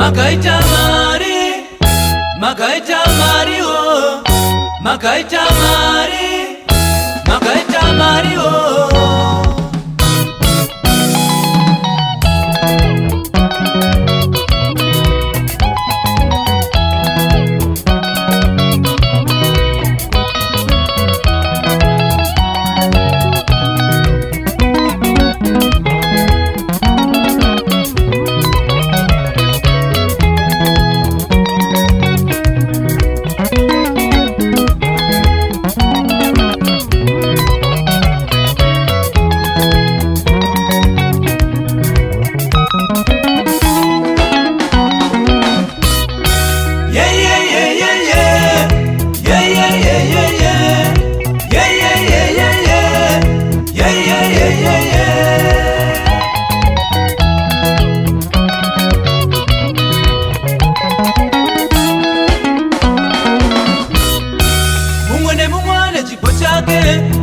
Makaita mari, makaita mari oh, makaita mari, makaita mari oh.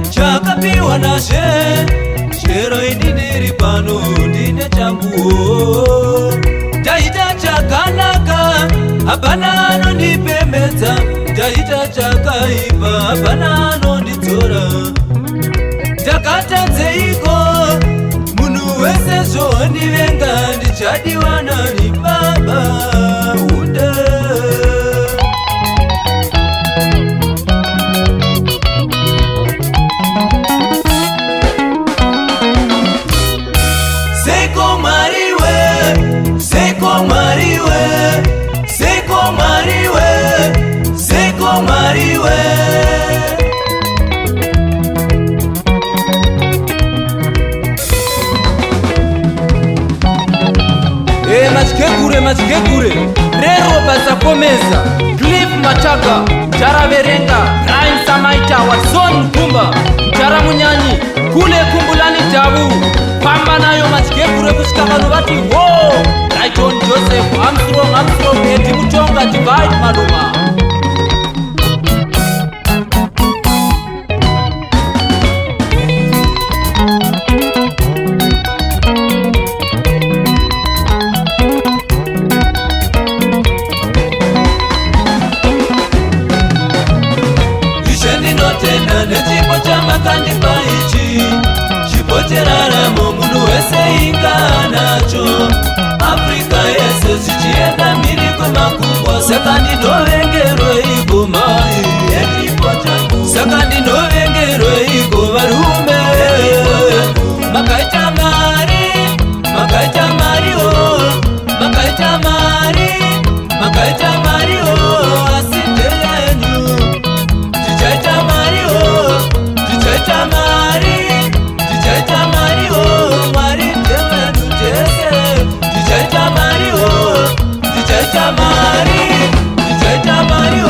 Chakapiwa na shero indiniri pano ndine changu taita chakanaka hapana anondipembedza taita chakaipa hapana anondidzora takatadzeiko munhu wese zvondivenga ndichadiwa nani baba unde Machikekure rero basa komeza Cliff Machaga Jara Verenga Ryan Samaita Watson Kumba Jara Munyanyi Kule Kumbulani Jabu Pamba nayo machikekure kushika vanhu vati wo Rayton Joseph Armstrong Eti Mutonga Divide Maluma Kandipa ichi chipoteraramo munhu wese inganacho Afrika yese zichienda mhiri kwemakungwa saka ndinovengerweiko mai saka ndinovengerweiko varume makaita mari oh, makaita mari oh, asi ndeyenyu tichaita mari oh, tichaita mari oh, mari ndevenu tese tichaita mari oh, tichaita mari oh.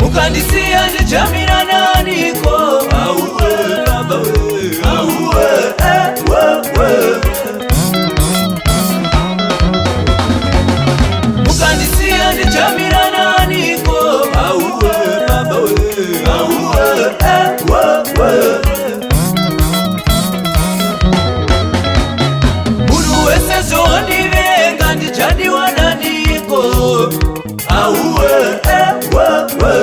Mukandisiya ndichamira naniko auwe baba we auwe we Mukandisiya ndichamira naniko auwe baba we auwe we munhu wese zvondivenga ndichadiwa naniko auwe we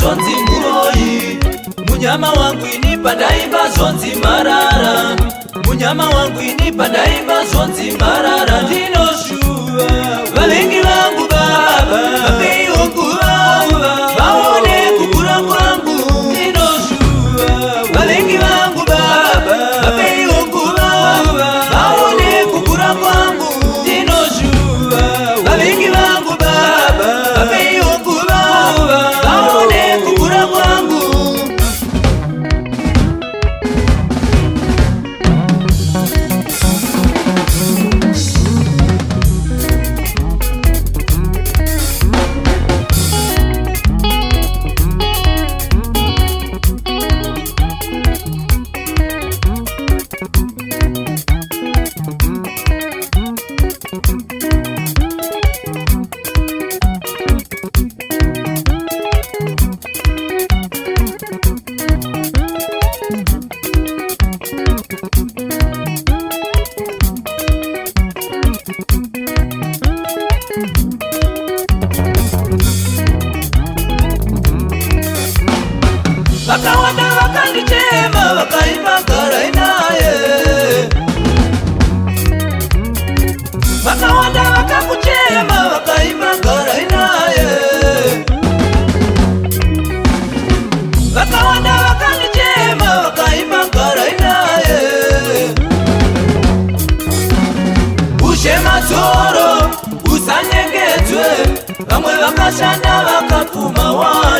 zonzi muroi, munyama wangu inipa ndaimba zonzi marara, munyama wangu inipa ndaimba zonzi marara. Ndinoshua vavengi vangu baba, vapei wangu baba, vaone kukura kwangu. Ndinoshua vavengi vangu baba, vapei wangu baba, vaone kukura kwangu. Ndinoshua vavengi vangu baba, vapei wangu baba, vaone kukura kwangu. Vakawanda vakandichema vakaimba garai naye, vakawanda vakakuchema vakaimba garai naye, vakawanda vakandichema vakaimba garai naye. Ushema tsoro usanyengedzwe, vamwe vakashanda vakapfuma wa